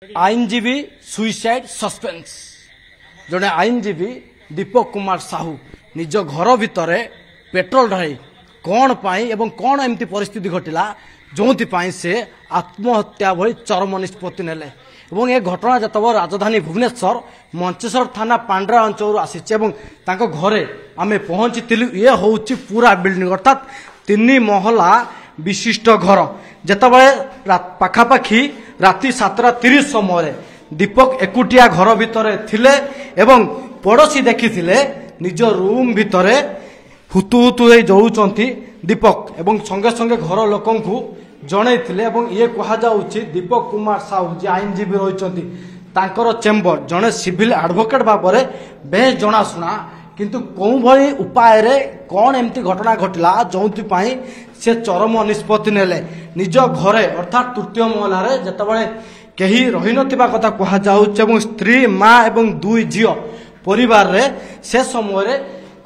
आईनजीवी suicide suspense जड़े आईनजीवी दीपक कुमार साहू निज घर भितर पेट्रोल ढाई कौन पाई एवं कौन एमती परिस्थिति घटिला जो से आत्महत्या भली चरम निष्पत्ति नेले एवं ए घटना जत राजधानी भुवनेश्वर मंचेश्वर थाना पांड्रा अंचल आसी घरे आमे पहुंची ये हूँ पूरा बिल्डिंग अर्थात 3 महला विशिष्ट घर जितेबाला पाखापाखि राति 7:30 समय दीपक एकुटिया घर भितर थिले एवं पड़ोशी देखिथिले निज रूम भितर हुतु हुतु जळुचंती दीपक एवं संगे संगे घर लोकंकु जणैथिले एवं ये कहा जाउछि दीपक कुमार साहू जे आईनजीवी रहिचंती तांकर चेम्बर जणे सिविल एडवोकेट भाबरे बेस जणाशुना किंतु कौन भली उपाय रे कौन एमती घटना घटला जो से चरम निष्पत्ति नेले निज घरे अर्थात 3य महलार जितेबाला कहीं रही नथिबा कथा कहा जाउछ एवं स्त्री माँ एवं 2 झियो परिवार रे से समय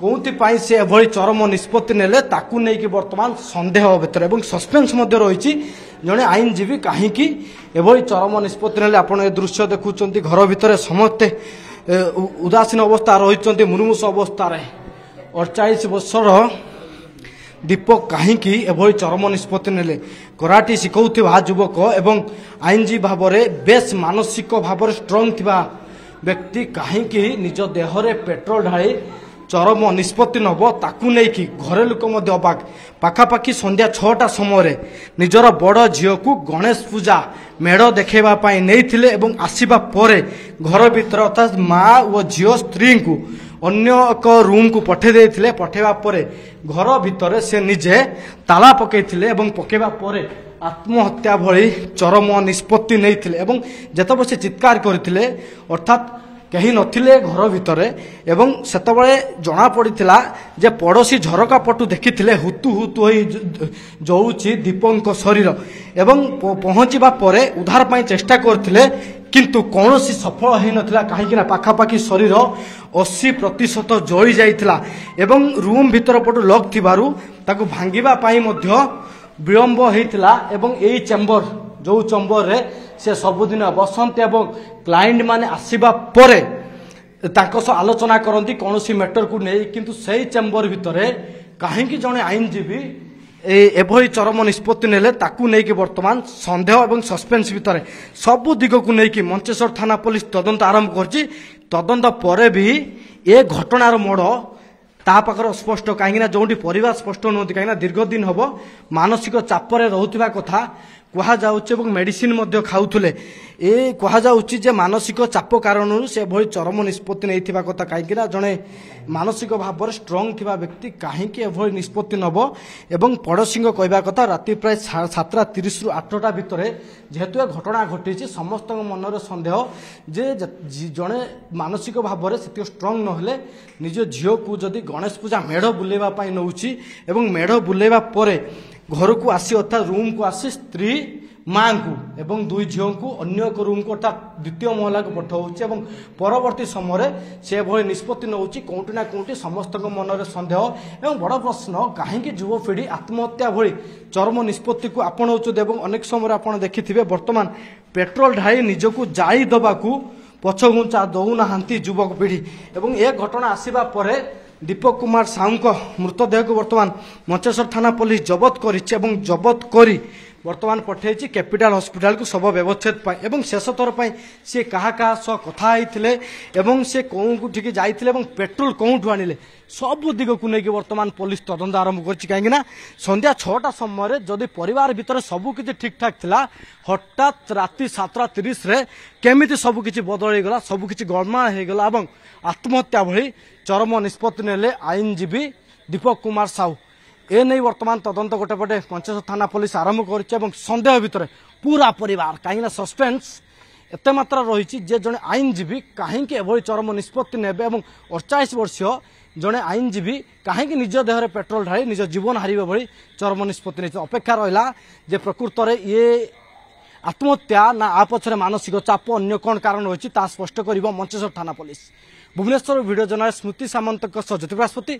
कौन से एभली चरम निष्पत्ति नेले ताकू नहीं वर्तमान संदेह भितर एवं सस्पेंस मध्य रही जड़े आईनजीवी कहीं एभली चरम निष्पत्ति नेले आपण ए दृश्य देखुचंती घर भितर समस्ते उदासीन अवस्था रही मुर्मुष अवस्था 48 वर्षर दीपक कहीं एभली चरम निष्पत्ति नेले कराटी शिखौथिबा युवक एवं आईनजीवी भाव में बेस मानसिक भाव में स्ट्रंग थिबा व्यक्ति कहीं निज देहरे पेट्रोल ढाई चरम निष्पत्ति नब ताकू नहीं घरे लोक अबाक पाखापाखि संध्या 6टा समय निजर बड़ झील को गणेश पूजा मेढ़ देखा नहीं एवं आसवा पर घर भीतर अर्थात माँ व झील स्त्री को अन्य एक रूम को पठे पठेवा पर घर भितर से निजे ताला पकईथिले एवं पकेवा पर आत्महत्या भली चरम निष्पत्ति नहीं एवं जेतबे से चित्कार करथिले अर्थात कहीं नथिले घर भितर एवं सेतबळे जना पड़िथिला जे पड़ोशी झरका पटु देखिथिले हुतु हुतु होई जळुछि दीपक शरीर एवं पहुंचीबा परे उद्धार पई चेष्टा करथिले किंतु कौनसी सफल होई नथिला काहेकि ना पाखापाखि शरीर 80% जळी जाइथिला एवं रूम भितर पटु लॉक थिबारु ताकु भांगीबा पई मध्य विलंब होइथिला एवं एई चेम्बर जो चेम्बर रे से सबुदिन बसंती एवं क्लाइंट माने आसीबा परे ताको सह आलोचना करती कौन सी मैटर को नहीं किंतु सही चेम्बर भितर कहीं जड़े आईनजीवी एभली चरम निष्पत्ति नेले ताकू नहीं वर्तमान संदेह एवं सस्पेंस भितर सबु दिग को नहीं मंचेश्वर थाना पुलिस तदंत आरंभ कर तदंत पर भी ए घटनार मोड़ ता पाखर स्पष्ट कहीं जो परिवार स्पष्ट नुहति कहीं दीर्घ दिन हम मानसिक चापर रोकवा कथा कहुचे मेडिसिन खाऊले ए कहुचे मानसिक चाप कारण से भली चरम निष्पत्ति नहीं कथा कहीं जड़े मानसिक भाव में स्ट्रंग थिबा व्यक्ति कहीं एभली निष्पत्ति नब एवं पड़ोशी कहवा कथा राति प्राय 7:30 रु 8टा भितर जेहेतु घटना घटी समस्त मनर सन्देह जे जड़े मानसिक भाव में से स्ट्रंग नहेले निज झील को जदि गणेश पूजा मेढ़ बुलेवाई नौची एवं मेढ़ बुलेवा पर घर को आसी अर्थात रूम को आसी स्त्री माँ को एवं 2 झील को अन्य एक रूम को अर्थात 2य महला को पठाऊँ एवं परवर्ती समय से भली निष्पत्ति नौची कौटी ना कौटी समस्त मनरे सन्देह एवं बड़ प्रश्न कहीं युवपीढ़ी आत्महत्या भली चरम निष्पत्ति को आपणाऊँ एवं अनेक समय आप देखिथे वर्तमान पेट्रोल ढाई निजक जाई दबाकू पछघुंचा दौना युवक पीढ़ी एवं ए घटना आसवा पर दीपक कुमार साहू को मृतदेह को वर्तमान मंचेश्वर थाना पुलिस जबत कर वर्तमान पठे कैपिटल हॉस्पिटल को शव व्यवच्छेद एवं शेष थर पर सी क्या सह कथा एवं से कौटी जाइए पेट्रोल कौटू आनिले सबू दिग को लेकिन वर्तमान पुलिस तदंत आरंभ कर कहीं संध्या 6टा समय जदि परिवार भितर सबकि ठीक ठाक थिला हठात राति 7:30 रे केमिति सबकि बदल गला सबकि गड़माड़ हो गला और आत्महत्या भली चरम निष्पत्ति नेले आईनजीवी दीपक कुमार साहू ए नहीं वर्तमान तदंत गोटे पटे मंचेश्वर थाना पुलिस आरंभ कर सन्देह भितर पूरा परिवार कहीं सस्पेंस एत मात्रा रही जड़े आईनजीवी कहीं एभली चरम निष्पत्ति नेबे और 48 वर्षीय जड़े आईनजीवी कहीं निज देहरे पेट्रोल ढाई निज जीवन हारिबे भली चरम निष्पत्ति नहीं अपेक्षा रहा जे प्रकृत में ये आत्महत्या ना आ पछरे मानसिक चाप अन्य कौन कारण रही स्पष्ट कर मंचेश्वर थाना पुलिस भुवनेश्वर वीडियो जर्नलिस्ट स्मृति सामंत ज्योति बृहस्पति।